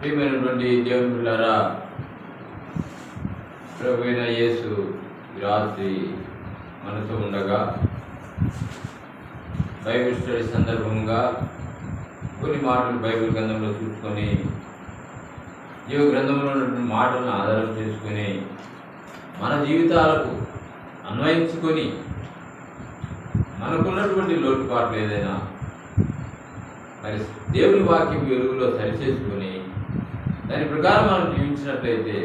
ప్రియమైనటువంటి దేవుని బిడ్డలారా, ప్రభువైన యేసు రాత్రి మనతో ఉండగా బైబిల్ స్టడీ సందర్భంగా కొన్ని మాటలు బైబిల్ గ్రంథంలో చూసుకొని జీవ గ్రంథంలో ఉన్నటువంటి మాటలను ఆధారం చేసుకొని మన జీవితాలకు అన్వయించుకొని మనకున్నటువంటి లోటుపాట్లు ఏదైనా మరి దేవుని వాక్యం వెలుగులో సరిచేసుకొని దాని ప్రకారం మనం జీవించినట్లయితే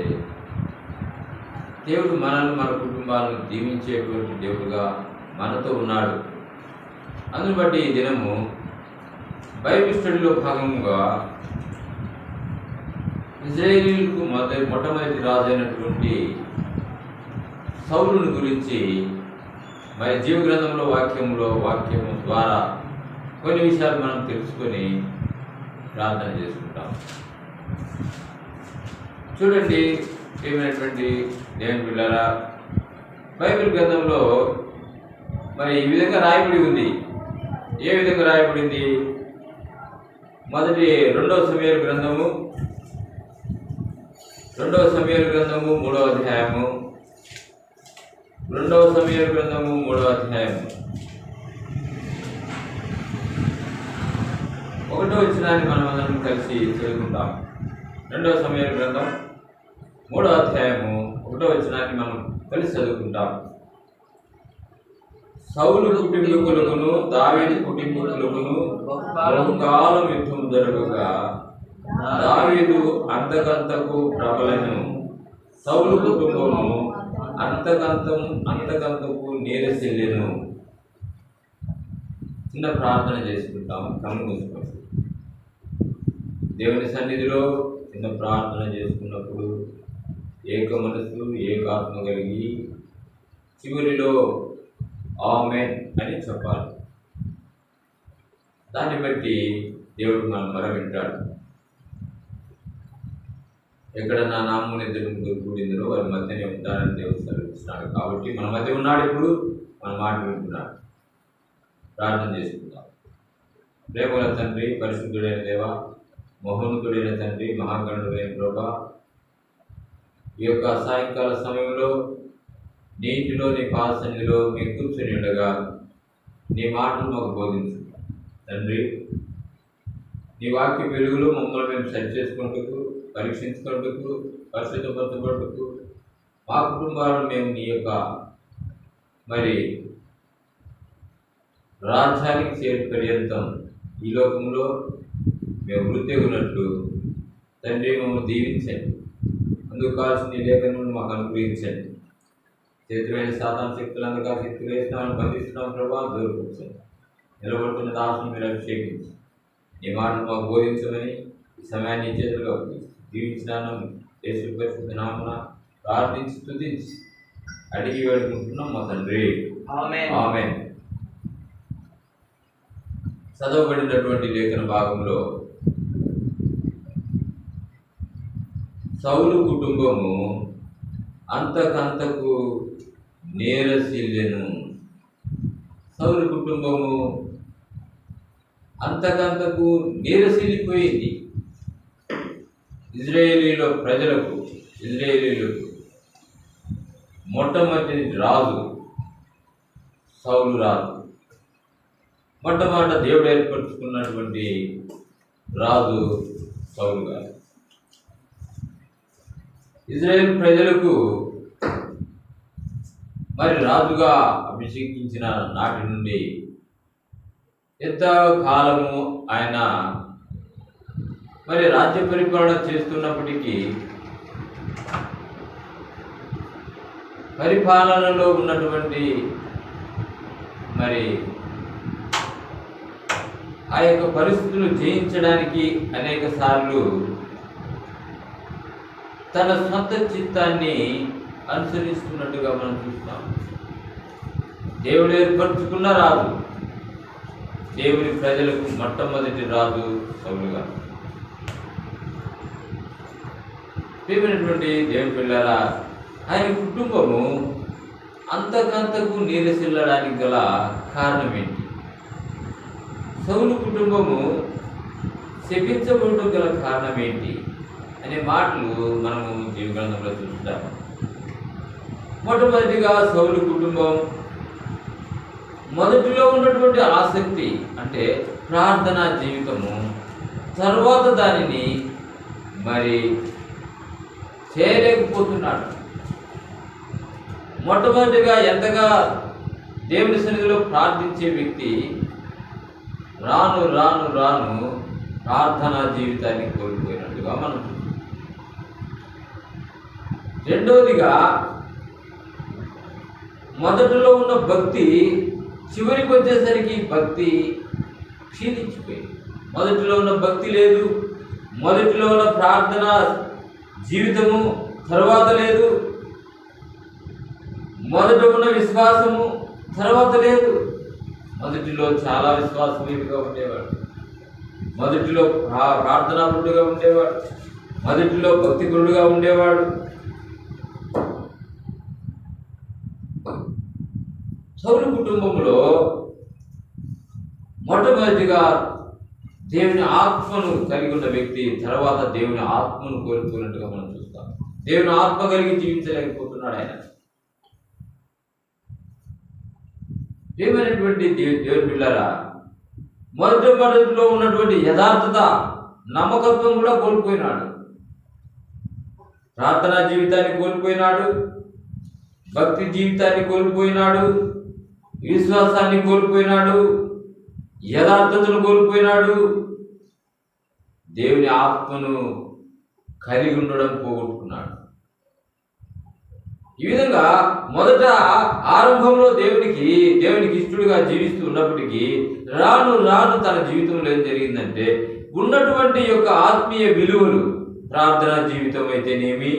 దేవుడు మనల్ని మన కుటుంబాలను దీవించేటువంటి దేవుడుగా మనతో ఉన్నాడు. అందుని బట్టి ఈ దినము బైబిల్ స్టడీలో భాగంగా ఇజ్రాయేలీలకు మొట్టమొదటి రాజు అయినటువంటి సౌలుని గురించి మరి జీవ గ్రంథంలో వాక్యం ద్వారా కొన్ని విషయాలు మనం తెలుసుకొని ప్రార్థన చేసుకుంటాం. చూడండి, ఏమైనటువంటి దేవుని బిడ్డలారా, బైబిల్ గ్రంథంలో మరి ఈ విధంగా రాయబడి ఉంది. ఏ విధంగా రాయబడింది? రెండవ సమూయేలు గ్రంథము 3వ అధ్యాయము. 2వ సమూయేలు గ్రంథము 3వ అధ్యాయము 1వ వచనాన్ని మనం అందరం కలిసి చదువుకుంటాం. 2వ సమూయేలు గ్రంథం 3వ అధ్యాయము 1వ వచనాన్ని మనం కలిసి చదువుకుంటాం. సౌలు కుటుంబీకులకును దావీదు కుటుంబీకులకును బహుకాలం యుద్ధం జరగగా దావీదు అంతకంతకు ప్రబలను, సౌలు కుటుంబము అంతకంతకు నీరసిల్లెను. చిన్న ప్రార్థన చేసుకుంటాం. కన్ను మూసుకోండి. దేవుని సన్నిధిలో చిన్న ప్రార్థన చేసుకున్నప్పుడు ఏక మనసు ఏకాత్మ కలిగి చివరిలో ఆమేన్ అని చెప్పాలి. దాన్ని బట్టి దేవుడు మనం వింటాడు. ఎక్కడ నా నామం ఇద్దరు ముగ్గురు కూడిందో వారి మధ్యనే ఉంటారని దేవుడు సెలవిస్తున్నాడు. కాబట్టి మన మధ్య ఉన్నాడు. ఇప్పుడు మన మాట వింటున్నాడు. ప్రార్థన చేసుకుందాం. ప్రేమల తండ్రి, పరిశుద్ధుడైన దేవ, మహోన్నతుడైన తండ్రి, మహాగణుడైన ప్రభా, ఈ యొక్క సాయంకాల సమయంలో నీ ఇంటిలో నీ పాసన్నిలో మేము కూర్చొని ఉండగా నీ మాటలు మాకు బోధించు తండ్రి. నీ వాక్య వెలుగులో మమ్మల్ని మేము సరి చేసుకుంటూ, పరీక్షించుకుంటూ, పరిశుద్ధపరచబడుటకు మా కుటుంబాలను మేము నీ యొక్క మరి రాజ్యానికి చేరు పర్యంతం ఈ లోకంలో మేము వృత్తి ఉన్నట్లు తండ్రి మమ్మల్ని దీవించండి. అందుకు కావాల్సిన లేఖను మాకు అనుగ్రహించండి. చేతులైన సాధారణ శక్తులు అందుక శక్తులు వేస్తున్నామని బంధిస్తున్నాం ప్రభావ దూరపరచండి. నిలబడుతున్న దాసును మీరు అభిషేకించి నీ మాటలు మాకు బోధించమని ఈ సమయాన్ని చేతులుగా దీవించినాను. యేసు పరిశుద్ధ నామమున ప్రార్థించి స్తుతించి అడిగి వేడుకుంటున్నాం మా తండ్రి, ఆమేన్. చదవబడినటువంటి లేఖన భాగంలో సౌలు కుటుంబము అంతకంతకు నీరసిల్లెను. సౌలు కుటుంబము అంతకంతకు నీరసిల్లిపోయింది. ఇజ్రాయేలీలకు మొట్టమొదటి రాజు సౌలు రాజు. మొట్టమొదట దేవుడు ఏర్పరచుకున్నటువంటి రాజు సౌలు గారు. ఇజ్రాయేల్ ప్రజలకు మరి రాజుగా అభిషేకించిన నాటి నుండి ఎంత కాలము ఆయన మరి రాజ్య పరిపాలన చేస్తున్నప్పటికీ పరిపాలనలో ఉన్నటువంటి మరి ఆ యొక్క పరిస్థితులు జయించడానికి అనేక సార్లు తన సొంత చిత్తాన్ని అనుసరిస్తున్నట్టుగా మనం చూస్తాం. దేవుడు ఏర్పరచుకున్న రాజు, దేవుని ప్రజలకు మొట్టమొదటి రాజు సౌలు గారు. ప్రియమైనటువంటి దేవుని పిల్లరా, ఆయన కుటుంబము అంతకంతకు నీరసిల్లడానికి గల కారణం ఏంటి? సౌలు కుటుంబము శపించబడటం గల కారణం ఏంటి? అనే మాటలు మనము జీవగ్రంథంలో చూస్తాం. మొట్టమొదటిగా సౌలు కుటుంబం మొదటిలో ఉన్నటువంటి ఆసక్తి అంటే ప్రార్థనా జీవితము, తర్వాత దానిని మరి చేయలేకపోతున్నాడు. మొట్టమొదటిగా ఎంతగా దేవుని సన్నిధిలో ప్రార్థించే వ్యక్తి రాను రాను రాను ప్రార్థనా జీవితాన్ని కోల్పోయినట్టుగా మనం చూస్తాం. రెండవదిగా మొదటిలో ఉన్న భక్తి చివరికి వచ్చేసరికి భక్తి క్షీణించిపోయింది. మొదటిలో ఉన్న భక్తి లేదు, మొదటిలో ఉన్న ప్రార్థన జీవితము తర్వాత లేదు, మొదట ఉన్న విశ్వాసము తర్వాత లేదు. మొదటిలో చాలా విశ్వాసమీయుడిగా ఉండేవాడు, మొదటిలో ప్రార్థనాపరుడుగా ఉండేవాడు, మొదటిలో భక్తిపరుడుగా ఉండేవాడు. సౌలు కుటుంబంలో మొట్టమొదటిగా దేవుని ఆత్మను కలిగి ఉన్న వ్యక్తి తర్వాత దేవుని ఆత్మను కోల్పోయినట్టుగా మనం చూస్తాం. దేవుని ఆత్మ కలిగి జీవించలేకపోతున్నాడు ఆయన. ఏమైనటువంటి దేవుని బిడ్డలారా, మొదటిలో ఉన్నటువంటి యథార్థత, నమ్మకత్వం కూడా కోల్పోయినాడు. ప్రార్థనా జీవితాన్ని కోల్పోయినాడు, భక్తి జీవితాన్ని కోల్పోయినాడు, విశ్వాసాన్ని కోల్పోయినాడు, యథార్థతను కోల్పోయినాడు, దేవుని ఆత్మను కలిగి ఉండడం పోగొట్టుకున్నాడు. ఈ విధంగా మొదట ఆరంభంలో దేవునికి ఇష్టడుగా జీవిస్తూ ఉన్నప్పటికీ రాను రాను తన జీవితంలో ఏం జరిగిందంటే ఉన్నటువంటి యొక్క ఆత్మీయ విలువలు, ప్రార్థనా జీవితం అయితేనేమి,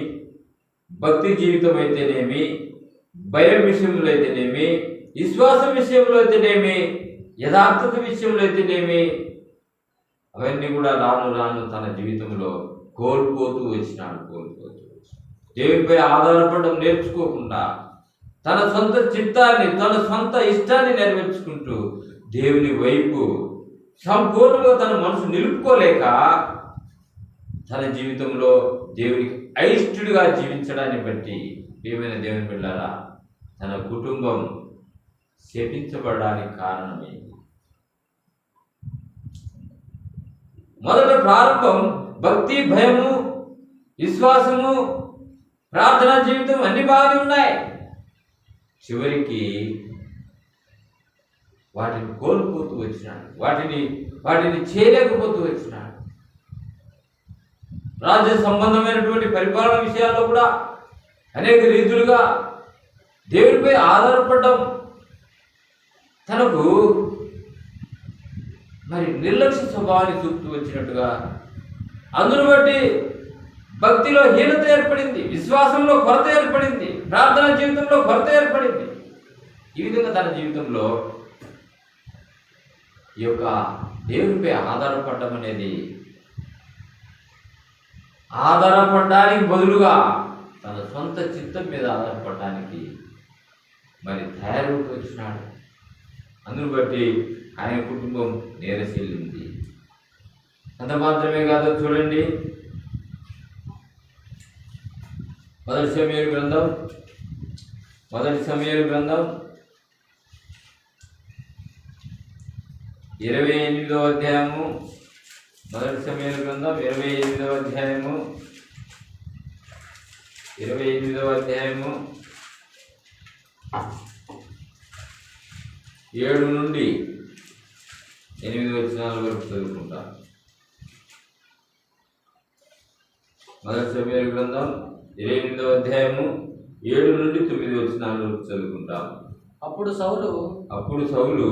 భక్తి జీవితం అయితేనేమి, భయం విషయంలో అయితేనేమి, విశ్వాసం విషయంలో అయితేనేమి, యథార్థత విషయంలో అయితేనేమి, అవన్నీ కూడా రాను రాను తన జీవితంలో కోల్పోతూ వచ్చినాడు. దేవునిపై ఆధారపడడం నేర్చుకోకుండా తన సొంత చిత్తాన్ని, తన సొంత ఇష్టాన్ని నెరవేర్చుకుంటూ దేవుని వైపు సంపూర్ణంగా తన మనసు నిలుపుకోలేక తన జీవితంలో దేవునికి అయిష్టుడిగా జీవించడాన్ని బట్టి ఏమైనా దేవుని బిడ్డలారా, తన కుటుంబం శపించబడడానికి కారణమేంటి? మొదట ప్రారంభం భక్తి, భయము, విశ్వాసము, ప్రార్థనా జీవితం అన్ని బాగానే ఉన్నాయి. చివరికి వాటిని కోల్పోతూ వచ్చినాడు, వాటిని చేయలేకపోతూ వచ్చినాడు. రాజ్య సంబంధమైనటువంటి పరిపాలన విషయాల్లో కూడా అనేక రీతులుగా దేవుడిపై ఆధారపడడం తనకు మరి నిర్లక్ష్య స్వభావాన్ని చూపుతూ వచ్చినట్టుగా, అందును బట్టి భక్తిలో హీనత ఏర్పడింది, విశ్వాసంలో కొరత ఏర్పడింది, ప్రార్థనా జీవితంలో కొరత ఏర్పడింది. ఈ విధంగా తన జీవితంలో ఈ యొక్క దేవునిపై ఆధారపడడం అనేది ఆధారపడడానికి బదులుగా తన సొంత చిత్తం మీద ఆధారపడడానికి మరి తయారవుతూ వచ్చినాడు. అందును బట్టి ఆయన కుటుంబం నేరశీలింది. అంత మాత్రమే కాదు, చూడండి మొదటి సమూయేలు గ్రంథం 28వ అధ్యాయము, మొదటి సమూయేలు గ్రంథం 28వ అధ్యాయము 7 నుండి 8 వచనాల వరకు చదువుకుంటా. మొదటి సమూయేలు గ్రంథం 28వ అధ్యాయము 7 నుండి 9 వచనాల వరకు చదువుకుంటాం. అప్పుడు సౌలు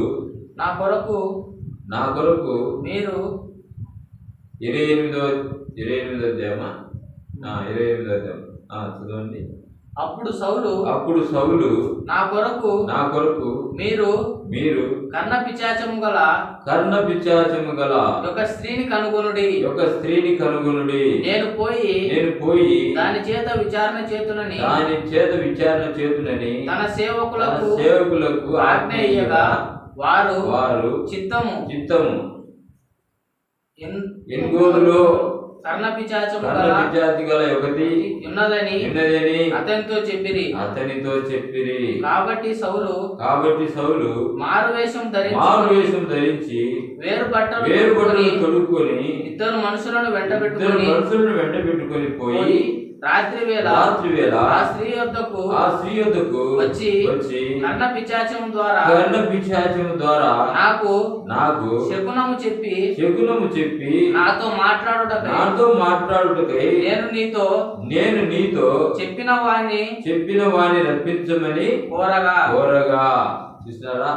నా కొరకు మీరు 28వ అధ్యాయమా 28వ అధ్యాయం చదవండి. అప్పుడు సౌలు నా కొరకు మీరు కర్ణ పిశాచము గల ఒక స్త్రీని కనుగొనుడి, నేను పోయి దాని చేత విచారణ చేతునని తన సేవకులకు ఆజ్ఞేయగా వారు చిత్తము ఎన్గోలులో కర్ణ పిశాచము గల ఒకటి ఉన్నదని అతనితో చెప్పిరి. కాబట్టి సౌలు మారువేషం ధరించి వేరు బట్టలు తొడుక్కొని ఇద్దరు మనుషులను వెంట పెట్టుకొని పోయి రాత్రి వేళ ఆ స్త్రీ యొద్దకు వచ్చి కర్ణ పిశాచము ద్వారా నాకు శకునము చెప్పి నాతో మాట్లాడుటకై నేను నీతో చెప్పిన వాణ్ణి రప్పించమని కోరగా చూసినారా?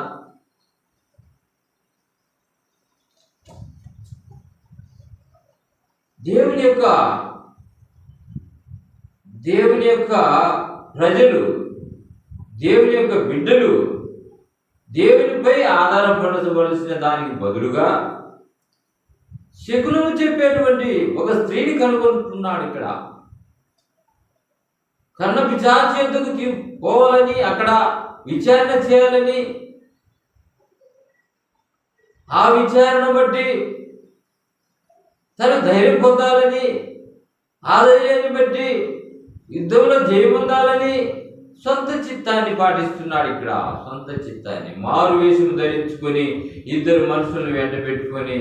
దేవుని యొక్క ప్రజలు, దేవుని యొక్క బిడ్డలు దేవునిపై ఆధారపడవలసిన దానికి బదులుగా శకునము చెప్పేటువంటి ఒక స్త్రీని కనుగొంటున్నాడు. ఇక్కడ కర్ణ పిశాచు యొద్దకు పోవాలని, అక్కడ విచారణ చేయాలని, ఆ విచారణ బట్టి తను ధైర్యం పొందాలని, ఆ ధైర్యాన్ని బట్టి యుద్ధంలో జయపొందాలని సొంత చిత్తాన్ని పాటిస్తున్నాడు. ఇక్కడ సొంత చిత్తాన్ని మారు వేషం ధరించుకొని ఇద్దరు మనుషులను వెంట పెట్టుకొని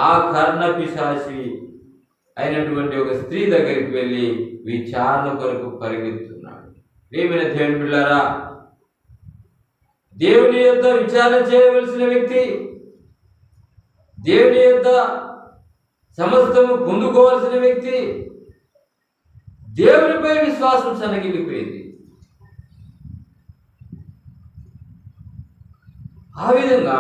ఆ కర్ణ పిశాచి అయినటువంటి ఒక స్త్రీ దగ్గరికి వెళ్ళి విచారణ కొరకు పరిగెత్తున్నాడు. ప్రియమైన దేవుని బిడ్డలారా, దేవుని యొద్ద విచారణ చేయవలసిన వ్యక్తి, దేవుని యొద్ద సమస్తము పొందుకోవాల్సిన వ్యక్తి దేవునిపై విశ్వాసం సన్నగిల్లిపోయింది. ఆ విధంగా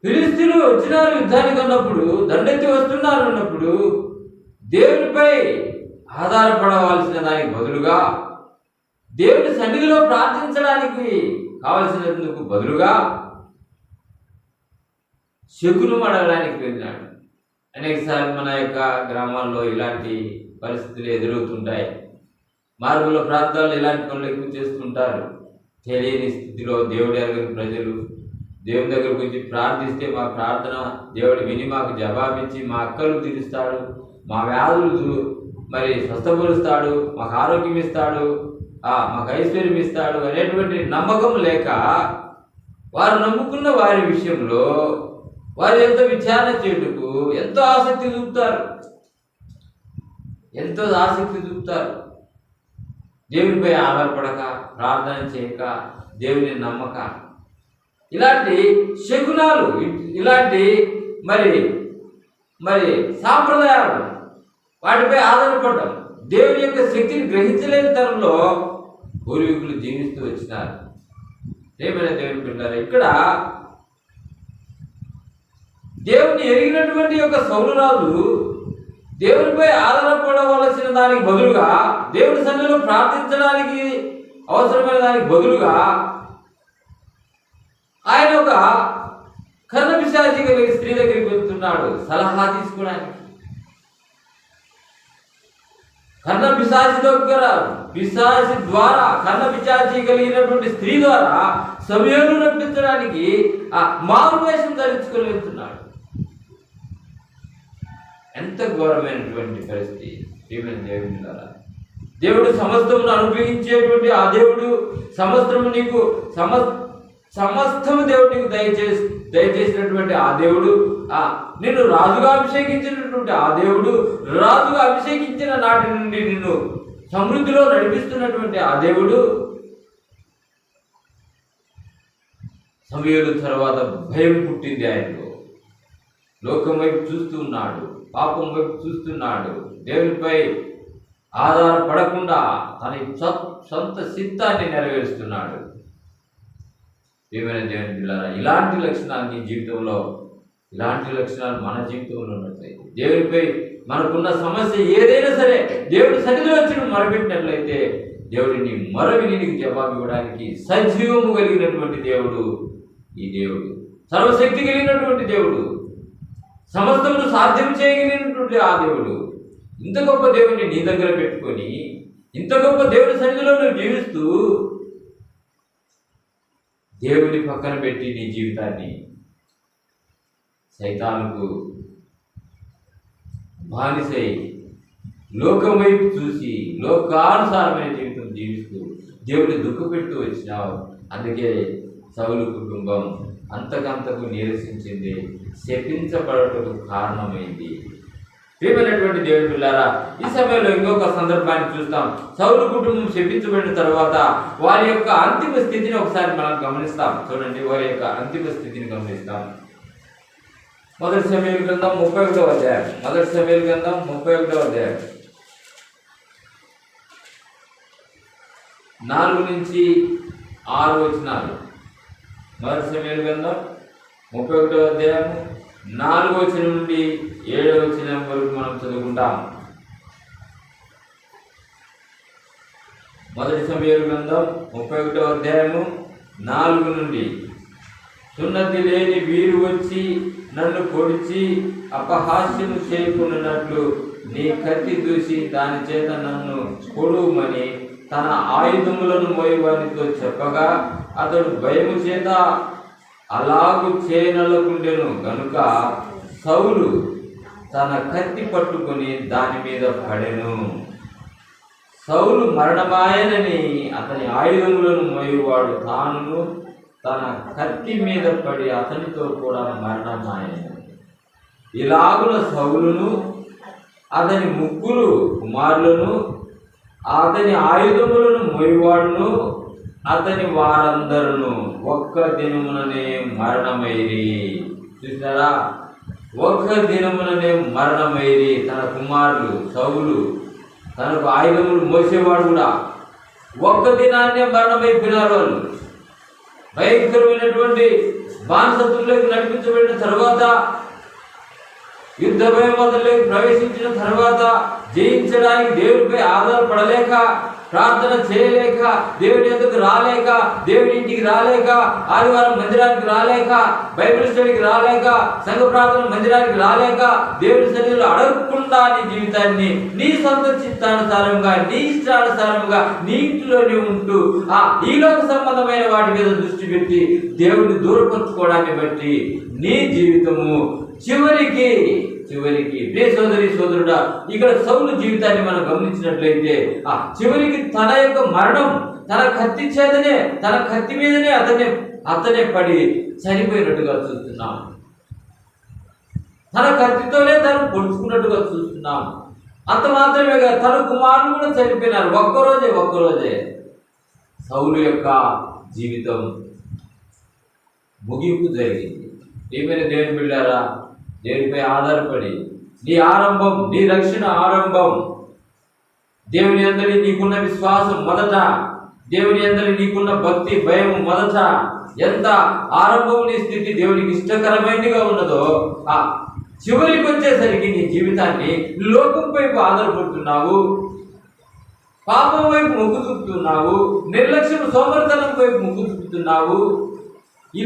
ఫిలిస్తీన్లు వచ్చినారు యుద్ధానికి అన్నప్పుడు, దండెత్తి వస్తున్నారు అన్నప్పుడు దేవునిపై ఆధారపడవలసిన దానికి బదులుగా, దేవుని సన్నిధిలో ప్రార్థించడానికి కావలసినందుకు బదులుగా శకునం అడగడానికి వెళ్ళినాడు. అనేకసార్లు మన యొక్క గ్రామాల్లో ఇలాంటి పరిస్థితులు ఎదురవుతుంటాయి. మార్పుల ప్రాంతాల్లో ఇలాంటి పనులు ఎక్కువ చేస్తుంటారు. తెలియని స్థితిలో దేవుడి దగ్గర ప్రజలు దేవుని దగ్గర గురించి ప్రార్థిస్తే మా ప్రార్థన దేవుడు విని మాకు జవాబిచ్చి మా అక్కలు తీరుస్తాడు, మా వ్యాధులు మరి స్వస్థపరుస్తాడు, మాకు ఆరోగ్యం ఇస్తాడు, మాకు ఐశ్వర్యం ఇస్తాడు అనేటువంటి నమ్మకం లేక వారు నమ్ముకున్న వారి విషయంలో వారు ఎంతో విచారణ చేయుటకు ఎంతో ఆసక్తి చూపుతారు. దేవునిపై ఆధారపడక, ప్రార్థన చేయక, దేవుని నమ్మక, ఇలాంటి శకునాలు, ఇలాంటి మరి సాంప్రదాయాలు, వాటిపై ఆధారపడడం, దేవుని యొక్క శక్తిని గ్రహించలేని తరంలో పూర్వీకులు జీవిస్తూ వచ్చినారు. ఏమైనా దేవుని బిడ్డలారా, ఇక్కడ దేవుని ఎరిగినటువంటి యొక్క సౌలు రాజు దేవునిపై ఆధారపడవలసిన దానికి బదులుగా, దేవుని సన్నిధిలో ప్రార్థించడానికి అవసరమైన దానికి బదులుగా ఆయన ఒక కర్ణ పిశాచి కలిగిన స్త్రీ దగ్గరికి వెళ్తున్నాడు సలహా తీసుకోవడానికి. కర్ణ పిశాచి ద్వారా కర్ణ పిశాచి కలిగినటువంటి స్త్రీ ద్వారా సమయాన్ని రప్పించడానికి ఆ మారువేషం ధరించుకొని వెళ్తున్నాడు. ఎంత ఘోరమైనటువంటి పరిస్థితి! దేవుడు సమస్తమును అనుగ్రహించేటువంటి ఆ దేవుడు, సమస్తము దేవుడు నీకు దయచేసినటువంటి ఆ దేవుడు, నిన్ను రాజుగా అభిషేకించినటువంటి ఆ దేవుడు, రాజుగా అభిషేకించిన నాటి నుండి నిన్ను సమృద్ధిలో నడిపిస్తున్నటువంటి ఆ దేవుడు, సమయాల తర్వాత భయం పుట్టింది ఆయనలో. లోకం వైపు చూస్తూ ఉన్నాడు, పాపం వైపు చూస్తున్నాడు, దేవునిపై ఆధారపడకుండా తన సొంత చిత్తాన్ని నెరవేరుస్తున్నాడు. ఏమైనా దేవుని పిల్లరా, ఇలాంటి లక్షణాలు నీ జీవితంలో, ఇలాంటి లక్షణాలు మన జీవితంలో ఉన్నట్లయితే, దేవునిపై మనకున్న సమస్య ఏదైనా సరే దేవుడి సన్నిధిలో వచ్చి మొరపెట్టినట్లయితే దేవుడిని మొరవిని నీకు జవాబు ఇవ్వడానికి సజీవము కలిగినటువంటి దేవుడు ఈ దేవుడు, సర్వశక్తి కలిగినటువంటి దేవుడు, సమస్తమును సాధ్యం చేయగలిగినటువంటి ఆ దేవుడు. ఇంత గొప్ప దేవుడిని నీ దగ్గర పెట్టుకొని, ఇంత గొప్ప దేవుడి సన్నిధిలో నువ్వు జీవిస్తూ దేవుని పక్కన పెట్టి నీ జీవితాన్ని సైతానుకు బానిసై లోకం వైపు చూసి లోకానుసారమైన జీవితం జీవిస్తూ దేవుడిని దుఃఖపెడుతూ వచ్చినావు. అందుకే సౌలు కుటుంబం అంతకంతకు నీరసించింది, శపించబడటకు కారణమైంది. ప్రియమైనటువంటి దేవుని పిల్లారా, ఈ సమయంలో ఇంకొక సందర్భాన్ని చూస్తాం. సౌలు కుటుంబం శపించబడిన తర్వాత వారి యొక్క అంతిమ స్థితిని ఒకసారి మనం గమనిస్తాం. చూడండి, వారి యొక్క అంతిమ స్థితిని గమనిస్తాం. మొదటి సమూయేలు గ్రంథం 31వ అధ్యాయం. మొదటి సమూయేలు గ్రంథం 31వ అధ్యాయం 4 నుంచి 6 వచనాలు. మొదటి సమూయేలు గ్రంథం 31వ అధ్యాయం 4వ వచనం నుండి 7వ వచనం వరకు మనం చదువుకుంటాం. మొదటి సమూయేలు గ్రంథం 31వ అధ్యాయము 4 నుండి. సున్నతి లేని వీరు వచ్చి నన్ను పొడిచి అపహాస్యము చేయకున్నట్లు నీ కత్తి దూసి దాని చేత నన్ను పొడుమని తన ఆయుధములను మోయవానితో చెప్పగా అతడు భయము చేత అలాగు చేయనలకుండెను గనుక సౌలు తన కత్తి పట్టుకొని దాని మీద పడెను. సౌలు మరణమాయనని అతని ఆయుధములను మోయువాడు తాను తన కత్తి మీద పడి అతనితో కూడా మరణమాయను. ఇలాగున సౌలును అతని ముగ్గురు కుమారులను అతని ఆయుధములను మోయువాడును అతని వారందరూ ఒక్క దినముననే మరణమైరి. చూసారా, ఒక్క దినముననే మరణమైరి. తన కుమారులు సౌలు, తనకు ఆయుధములు మోసేవాడు కూడా ఒక్క దినాన్నే మరణమైపోయినారు. వాళ్ళు భయంకరమైనటువంటి బానిసత్వంలోకి నడిపించబడిన తర్వాత, యుద్ధ భయమతలోకి ప్రవేశించిన తర్వాత జయించడానికి దేవుడిపై ఆధారపడలేక, ప్రార్థన చేయలేక, దేవుని యొద్దకు రాలేక, దేవుని ఇంటికి రాలేక, ఆదివారం మందిరానికి రాలేక, బైబిల్ స్టడీకి రాలేక, సంఘ ప్రార్థన మందిరానికి రాలేక, దేవుని సన్నిధిలో అడగకుండా నీ జీవితాన్ని నీ సొంత చిత్తానుసారంగా, నీ ఇష్టానుసారంగా నీ ఇంటిలోనే ఉంటూ ఈ లోక సంబంధమైన వాటి మీద దృష్టి పెట్టి దేవుడిని దూరపరచుకోవడాన్ని బట్టి నీ జీవితము చివరికి ప్రియ సోదరి సోదరుడా, ఇక్కడ సౌలు జీవితాన్ని మనం గమనించినట్లయితే చివరికి తన యొక్క మరణం తన కత్తి చేతనే, తన కత్తి మీదనే అతనే పడి చనిపోయినట్టుగా చూస్తున్నాం. తన కత్తితోనే తను పొడుచుకున్నట్టుగా చూస్తున్నాం. అంత మాత్రమే కాదు, తన కుమారులు కూడా చనిపోయినారు. ఒక్కరోజే సౌలు యొక్క జీవితం ముగింపు జరిగింది. ఏమైనా దేవుని బిడ్డారా, దేవునిపై ఆధారపడి నీ ఆరంభం, నీ రక్షణ ఆరంభం దేవుని అందరి నీకున్న విశ్వాసం మొదట, దేవుని అందరి నీకున్న భక్తి భయం మొదట, ఎంత ఆరంభం నీ స్థితి దేవునికి ఇష్టకరమైనదిగా ఉన్నదో చివరికి వచ్చేసరికి నీ జీవితాన్ని లోకం వైపు ఆధారపడుతున్నావు, పాపం వైపు మొగ్గు చూపుతున్నావు, నిర్లక్ష్యం సోమరితనం వైపు మొగ్గు చూపుతున్నావు. ఈ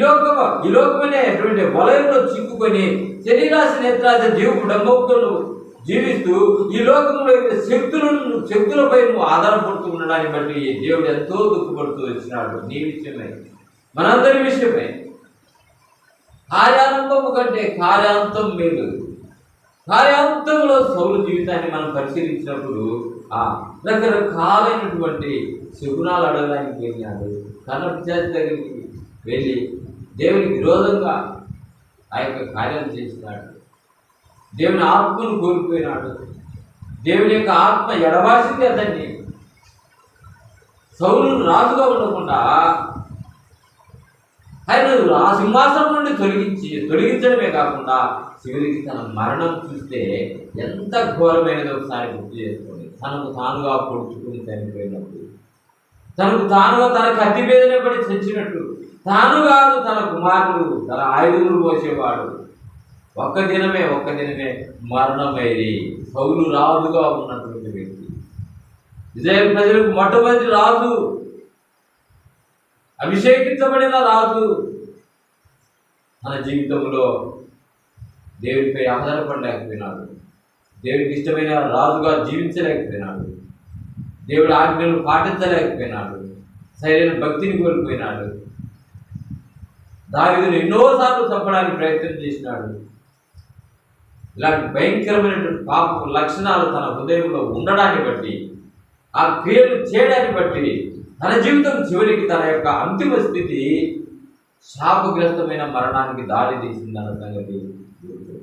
లోకమనేటువంటి వలయంలో చిక్కుకొని శరీరాశ నేత్రాశ జీవపు డంబముతో జీవిస్తూ ఈ లోకంలో శక్తులపై నువ్వు ఆధారపడుతూ ఉండడాన్ని బట్టి దేవుడు ఎంతో దుఃఖపడుతూ వచ్చినాడు. నీ విషయమై, మనందరి విషయమై. కార్యారంభము కంటే కార్యాంతం మేలు. కార్యాంతంలో సౌలు జీవితాన్ని మనం పరిశీలించినప్పుడు రకరకాలైనటువంటి శకునాలు అడగడానికి వెళ్ళినాడు. కన్నప్ప చేతి దగ్గరికి వెళ్ళి దేవునికి విరోధంగా ఆ యొక్క కార్యాలు చేసినాడు. దేవుని ఆత్మను కోల్పోయినాడు. దేవుని యొక్క ఆత్మ ఎడబాసింది అతన్ని. సౌలును రాజుగా ఉండకుండా ఆయన ఆ సింహాసనం నుండి తొలగించడమే కాకుండా చివరికి తన మరణం చూస్తే ఎంత ఘోరమైనది ఒకసారి గుర్తు చేసుకోండి. తనకు తానుగా పొడుచుకుని చనిపోయినప్పుడు, తనకు తానుగా తన కత్తి మీదనే పడి చచ్చినట్టు, తాను కాదు తన కుమారుడు తన ఆయుధములు మోసేవాడు. ఒక్క దినమే మరణమైరి. సౌలు రాజుగా ఉన్నటువంటి వ్యక్తి, ఇశ్రాయేలు ప్రజలకు మొట్టమొదటి రాజు, అభిషేకించబడిన రాజు, తన జీవితంలో దేవుడిపై ఆధారపడలేకపోయినాడు. దేవుడికి ఇష్టమైన రాజుగా జీవించలేకపోయినాడు. దేవుడి ఆజ్ఞలు పాటించలేకపోయినాడు. సరైన భక్తిని కోల్పోయినాడు. దావీదును ఎన్నోసార్లు చంపడానికి ప్రయత్నం చేసినాడు. ఇలాంటి భయంకరమైనటువంటి పాప లక్షణాలు తన హృదయంలో ఉండడాన్ని బట్టి, ఆ క్రియలు చేయడాన్ని బట్టి తన జీవితం చివరికి తన యొక్క అంతిమ స్థితి శాపగ్రస్తమైన మరణానికి దారి తీసిందన్న సంగతి గుర్తు.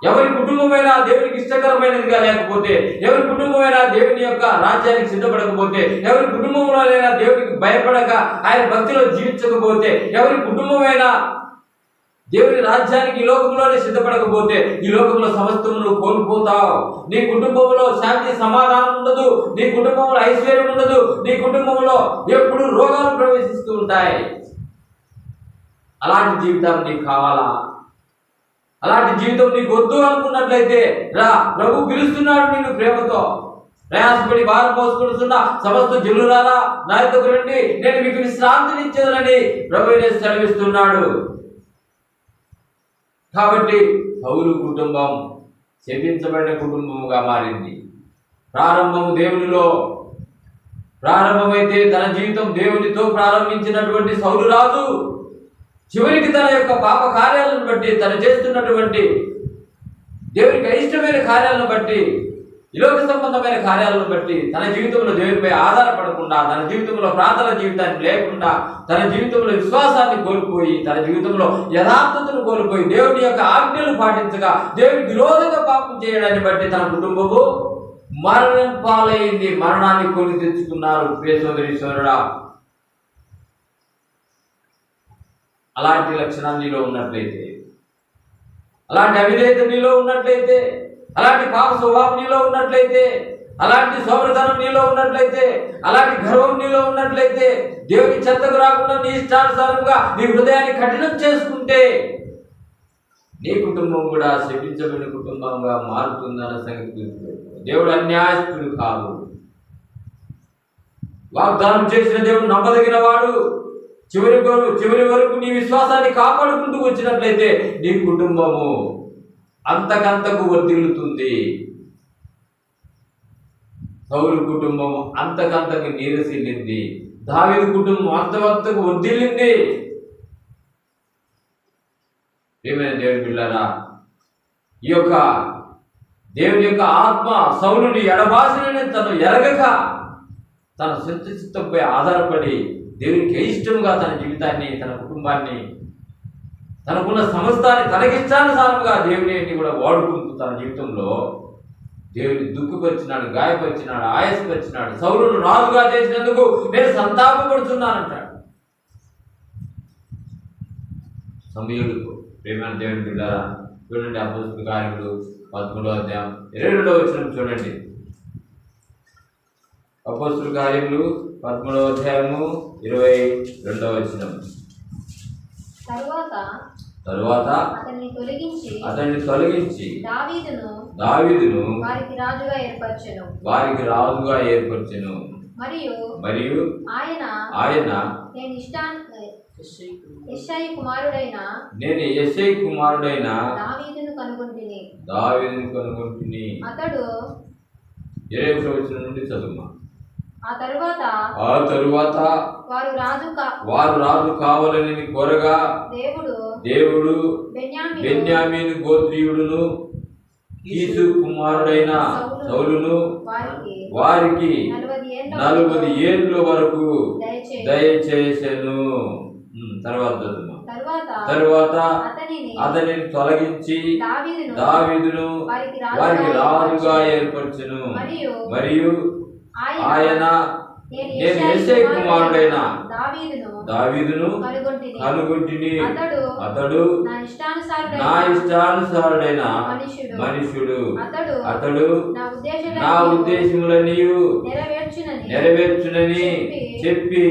ఎవరి కుటుంబమైనా దేవునికి ఇష్టకరమైనదిగా లేకపోతే, ఎవరి కుటుంబమైనా దేవుని యొక్క రాజ్యానికి సిద్ధపడకపోతే, ఎవరి కుటుంబంలోనైనా దేవునికి భయపడక ఆయన భక్తిలో జీవించకపోతే, ఎవరి కుటుంబమైనా దేవుని రాజ్యానికి ఈ లోకంలోనే సిద్ధపడకపోతే ఈ లోకంలో సమస్తమును కోల్పోతావు. నీ కుటుంబంలో శాంతి సమాధానం ఉండదు, నీ కుటుంబంలో ఐశ్వర్యం ఉండదు, నీ కుటుంబంలో ఎప్పుడు రోగాలు ప్రవేశిస్తూ ఉంటాయి. అలాంటి జీవితం నీకు కావాలా? అలాంటి జీవితం నీకు వద్దు అనుకున్నట్లయితే రా, ప్రభు పిలుస్తున్నాడు నిన్ను ప్రేమతో. ప్రయాసపడి భారం మోసుకుంటున్న సమస్త జనులారా నా యొద్దకు రండి, నేను మీకు విశ్రాంతినిచ్చేదనని ప్రభువే సెలవిస్తున్నాడు. కాబట్టి పౌలు కుటుంబం శపించబడిన కుటుంబముగా మారింది. ప్రారంభము దేవునిలో ప్రారంభమైతే తన జీవితం దేవునితో ప్రారంభించినటువంటి సౌలు రాజు చివరికి తన యొక్క పాప కార్యాలను బట్టి, తను చేస్తున్నటువంటి దేవునికి అయిష్టమైన కార్యాలను బట్టి, ఇలోక సంబంధమైన కార్యాలను బట్టి తన జీవితంలో దేవునిపై ఆధారపడకుండా, తన జీవితంలో ప్రార్థన జీవితాన్ని లేకుండా, తన జీవితంలో విశ్వాసాన్ని కోల్పోయి, తన జీవితంలో యథార్థతను కోల్పోయి, దేవుని యొక్క ఆజ్ఞలు పాటించగా దేవునికి విరోధంగా పాపం చేయడాన్ని బట్టి తన కుటుంబము మరణం పాలైంది. మరణాన్ని కొని తెచ్చుకున్నారు. ప్రియ సోదరి సోదరుడా, అలాంటి లక్షణాలు నీలో ఉన్నట్లయితే, అలాంటి అవిధేయత నీలో ఉన్నట్లయితే, అలాంటి పాప స్వభావం నీలో ఉన్నట్లయితే, అలాంటి సోమరతనం నీలో ఉన్నట్లయితే, అలాంటి గర్వం నీలో ఉన్నట్లయితే, దేవుని చెత్తకు రాకుండా నీ ఇష్టానుసారంగా నీ హృదయాన్ని కఠినం చేసుకుంటే నీ కుటుంబం కూడా శపించబడిన కుటుంబంగా మారుతుందన్న సంగతి గుర్తుపెట్టుకో. దేవుడు అన్యాయస్తుడు కాదు. వాగ్దానం చేసిన దేవుడు నమ్మదగిన వాడు. చివరి వరకు నీ విశ్వాసాన్ని కాపాడుకుంటూ వచ్చినట్లయితే నీ కుటుంబము అంతకంతకు వర్ధిల్లుతుంది. సౌలు కుటుంబం అంతకంతకు నీరసిల్లింది. దావీదు కుటుంబం అంతకంతకు వర్ధిల్లింది. ప్రియమైన దేవుని బిడ్డలారా, ఈ యొక్క దేవుని యొక్క ఆత్మ సౌలుని ఎడబాసినని తను ఎరగక తన సొంత చిత్తంపై ఆధారపడి దేవునికి ఇష్టముగా తన జీవితాన్ని, తన కుటుంబాన్ని, తనకున్న సమస్తాన్ని తనకిష్టానుసారంగా దేవుని కూడా వాడుకుంటూ తన జీవితంలో దేవుని దుఃఖపరిచినాడు, గాయపరిచినాడు, ఆయాసపరిచినాడు. సౌలును రాజుగా చేసినందుకు నేను సంతాపపడుతున్నానంటాడు. సమయుడు ప్రేమైన దేవుని బిడ్డలారా, చూడండి అపోస్తలుల కార్యములు 13వ అధ్యాయం 22వ వచనం చూడండి. అపోస్తలుల కార్యములు 13వ అధ్యాయము 22వ వచనం. తరువాత అతన్ని తొలగించి దావీదును వారికి రాజుగా ఏర్పరచెను. మరియు ఆయన నేను యెషయి కుమారుడైన దావీదును కనుగొంటిని. అతడు 20వ వచనం నుండి చదువుమా. ఆ తరువాత వారు రాజు కావాలని కోరగా దేవుడు బెన్యామీను గోత్రీయుడును కీసు కుమారుడైన సౌలును వారికి 40 ఏళ్ళ వరకు దయచేసెను. తరువాత అతనిని తొలగించి దావీదును వారికి రాజుగా ఏర్పరచెను. మరియు ఆయన నేను యెషయి కుమారుడైన దావీదును కనుగొంటిని. అతడు నా ఇష్టానుసారుడైన మనుష్యుడు. అతడు నా ఉద్దేశములన్నీయు నెరవేర్చునని చెప్పి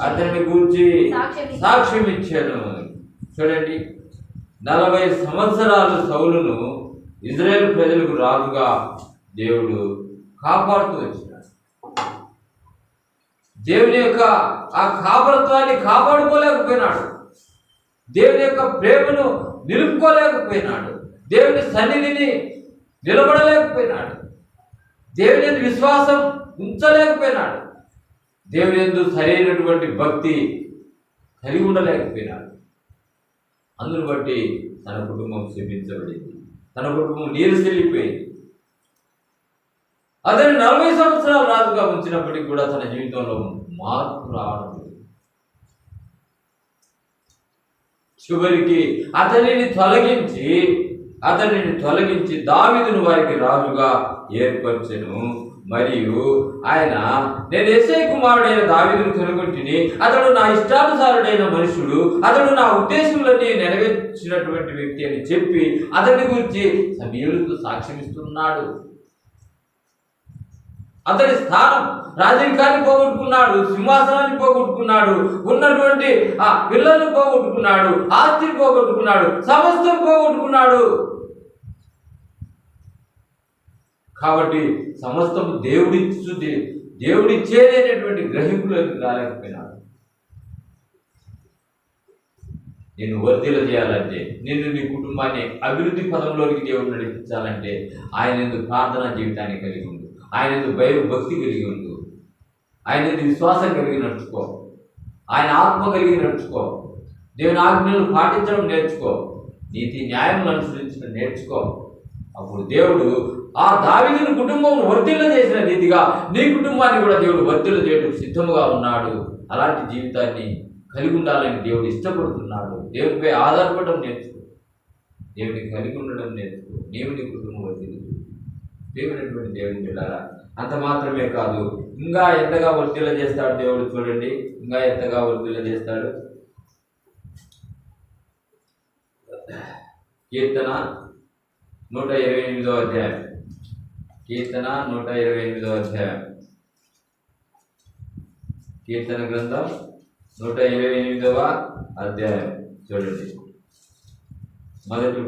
అతన్ని గూర్చి సాక్ష్యం ఇచ్చాను. చూడండి, 40 సంవత్సరాలు సౌలును ఇజ్రాయేల్ ప్రజలకు రాజుగా దేవుడు కాపాడుతూ వచ్చినాడు. దేవుని యొక్క ఆ కాపరత్వాన్ని కాపాడుకోలేకపోయినాడు. దేవుని యొక్క ప్రేమను నిలుపుకోలేకపోయినాడు. దేవుని సన్నిధిని నిలబడలేకపోయినాడు. దేవుని యందు విశ్వాసం ఉంచలేకపోయినాడు. దేవుని యందు సరైనటువంటి భక్తి కలిగి ఉండలేకపోయినాడు. అందును బట్టి తన కుటుంబం శపించబడింది, తన కుటుంబం నీరుసెల్లిపోయింది. అతను 40 సంవత్సరాలు రాజుగా ఉంచినప్పటికీ కూడా తన జీవితంలో మార్పు రావడం లేదు. చివరికి అతనిని తొలగించి దావీదును వారికి రాజుగా ఏర్పరచెను. మరియు ఆయన, నేను యెషై కుమారుడైన దావీదును కనుగొంటిని, అతడు నా ఇష్టానుసారుడైన మనుషుడు, అతడు నా ఉద్దేశములన్నీ నెరవేర్చినటువంటి వ్యక్తి అని చెప్పి అతని గురించి సమూయేలుతో సాక్ష్యమిస్తున్నాడు. అతడి స్థానం, రాజరికాన్ని పోగొట్టుకున్నాడు, సింహాసనాన్ని పోగొట్టుకున్నాడు, ఉన్నటువంటి ఆ పిల్లల్ని పోగొట్టుకున్నాడు, ఆస్తిని పోగొట్టుకున్నాడు, సమస్తం పోగొట్టుకున్నాడు. కాబట్టి సమస్తము దేవుడిచ్చేదనేటువంటి గ్రహింపులకు రాలేకపోయినాడు. నిన్ను వర్ధిల్ల చేయాలంటే, నిన్ను నీ కుటుంబాన్ని అభివృద్ధి పదంలోనికి దేవుడు నడిపించాలంటే ఆయన ఎందుకు ప్రార్థనా జీవితాన్ని కలిగి ఉండు, ఆయన ఎందుకు భక్తి కలిగి ఉండు, ఆయన ఎందుకు విశ్వాసం కలిగి నడుచుకో, ఆయన ఆత్మ కలిగి నడుచుకో, దేవుని ఆజ్ఞలను పాటించడం నేర్చుకో, నీతి న్యాయములను అనుసరించడం నేర్చుకో. అప్పుడు దేవుడు ఆ దావీదుని కుటుంబం వర్ధిల్ల చేసిన రీతిగా నీ కుటుంబాన్ని కూడా దేవుడు వర్ధిల్ల చేయడం సిద్ధముగా ఉన్నాడు. అలాంటి జీవితాన్ని కలిగి ఉండాలని దేవుడు ఇష్టపడుతున్నాడు. దేవునిపై ఆధారపడడం నేర్చుకో, దేవుని కలిగి ఉండడం నేర్చుకో. నీవు నీ కుటుంబం వర్ధిల్ల దేవునటువంటి దేవుని బిడ్డలారా, అంత మాత్రమే కాదు, ఇంకా ఎంతగా వర్ధిల్ల చేస్తాడు దేవుడు. చూడండి, ఇంకా ఎంతగా వర్ధిల్ల చేస్తాడు. కీర్తన 128వ అధ్యాయం, కీర్తన 128వ అధ్యాయం, కీర్తన గ్రంథం 128వ అధ్యాయం చూడండి. మొదటి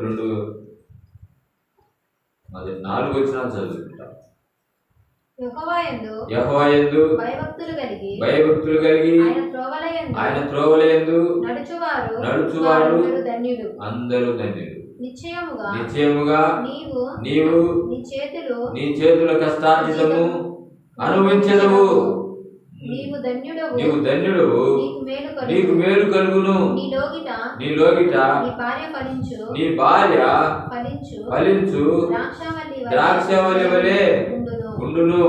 4 వచనాలు చదువుకుంటాం. యెహోవా యందు భయభక్తులు కలిగి ఆయన త్రోవలయందు నడుచువారు అందరూ ధన్యులు. నిశ్చయముగా నీవు నీ చేతుల కష్టార్జితము అనుభవించెదవు. నీవు ధన్యుడవు, నీకు మేలు కలుగును. నీ లోగిట నీ భార్య ఫలించు ద్రాక్షవల్లి వలె ఉండును.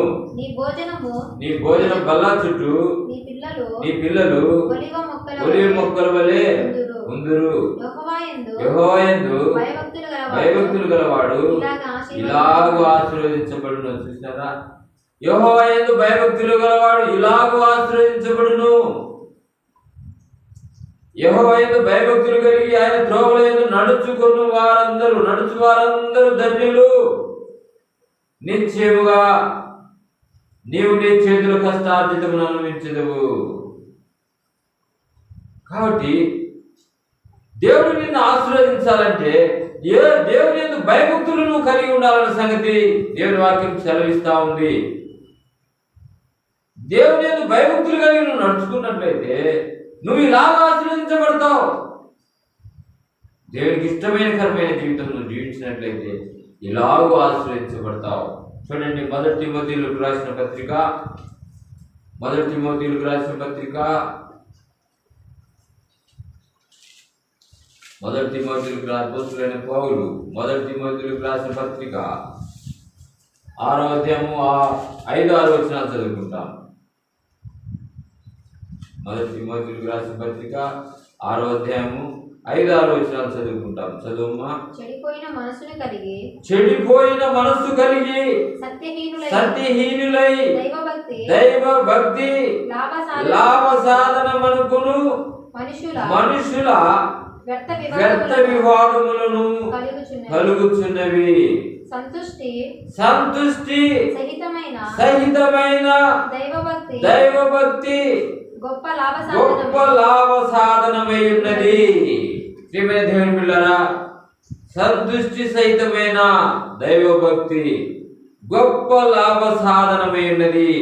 నీ భోజనం బల్ల చుట్టూ నీ పిల్లలు ఒలివ మొక్కల వలె ఉందురు. యెహోవా యందు భయభక్తులు గలవాడు ఇలాగూ ఆశీర్వదించబడును. చూసినారా, యెహోవా యందు భయభక్తులు గలవాడు ఇలాగూ ఆశీర్వదించబడును. యెహోవా యందు భయభక్తులు కలిగి ఆయన త్రోవల యందు నడుచు వారందరూ ధన్యులు. నిశ్చయముగా నీవు నీ చేతుల కష్టార్జితమును అనుభవించెదవు. కాబట్టి దేవుడు నిన్ను ఆశీర్వదించాలంటే దేవుని యందు భయభక్తులు నువ్వు కలిగి ఉండాలన్న సంగతి దేవుని వాక్యం సెలవిస్తా ఉంది. దేవుని యందు భయభక్తులు కలిగి నువ్వు నడుచుకున్నట్లయితే నువ్వు ఇలాగ ఆశీర్వదించబడతావు. దేవునికి ఇష్టమైన కరమైన జీవితం నువ్వు జీవించినట్లయితే ఇలాగూ ఆశీర్వదించబడతావు. చూడండి, మొదటి తిమోతీయులకు రాసిన పత్రిక మొదటి తిమోతీయులకు అపోస్తలుడైన పౌలు మొదటి తిమోతీయులకు రాసిన పత్రిక 6వ అధ్యాయము 5-6 వచనాలు చదువుకుంటాం. మొదటి తిమోతీయులకు రాసిన పత్రిక 6వ అధ్యాయము 5-6 వచనాలు చదువుకుంటాం. చదువుమా. చెడిపోయిన మనస్సు కలిగి సత్యహీనులై దైవ భక్తి లాభ సాధనమనుకును మనుషుల వ్యర్థ వివాదములను కలుగుచున్నవి. సంతుష్టి సహితమైన దైవభక్తి గొప్ప లాభ సాధనమై ఉన్నది. ప్రియమైన దేవుని పిల్లరా, సంతుష్టి సహితమైన దైవభక్తి గొప్ప లాభ సాధనమై ఉన్నది.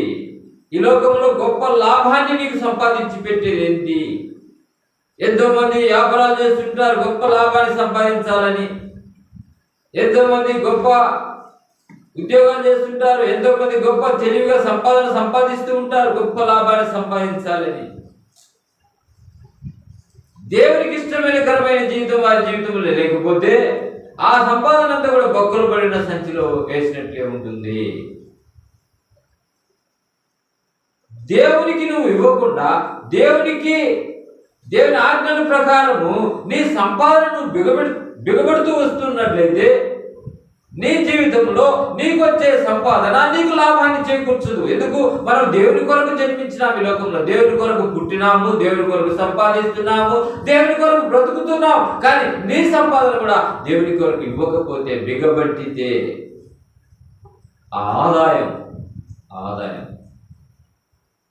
ఈ లోకంలో గొప్ప లాభాన్ని నీకు సంపాదించి పెట్టేది ఏంటి? ఎంతో మంది వ్యాపారాలు చేస్తుంటారు గొప్ప లాభాన్ని సంపాదించాలని, ఎంతో మంది గొప్ప ఉద్యోగాలు చేస్తుంటారు, ఎంతో మంది గొప్ప తెలివిగా సంపాదిస్తూ ఉంటారు గొప్ప లాభాన్ని సంపాదించాలని. దేవునికి ఇష్టమైన కరమైన జీవితం వారి జీవితంలో లేకపోతే ఆ సంపాదన అంతా కూడా బొక్కలు పడిన సంచిలో వేసినట్లే ఉంటుంది. దేవునికి నువ్వు ఇవ్వకుండా దేవుని ఆజ్ఞల ప్రకారము నీ సంపాదనను బిగబడుతూ వస్తున్నట్లయితే నీ జీవితంలో నీకు వచ్చే సంపాదన నీకు లాభాన్ని చేకూర్చదు. ఎందుకు? మనం దేవుని కొరకు జన్మించినాము, ఈ లోకంలో దేవుని కొరకు పుట్టినాము, దేవుని కొరకు సంపాదిస్తున్నాము, దేవుని కొరకు బ్రతుకుతున్నాము. కానీ నీ సంపాదన కూడా దేవుని కొరకు ఇవ్వకపోతే, బిగబట్టితే ఆ ఆదాయం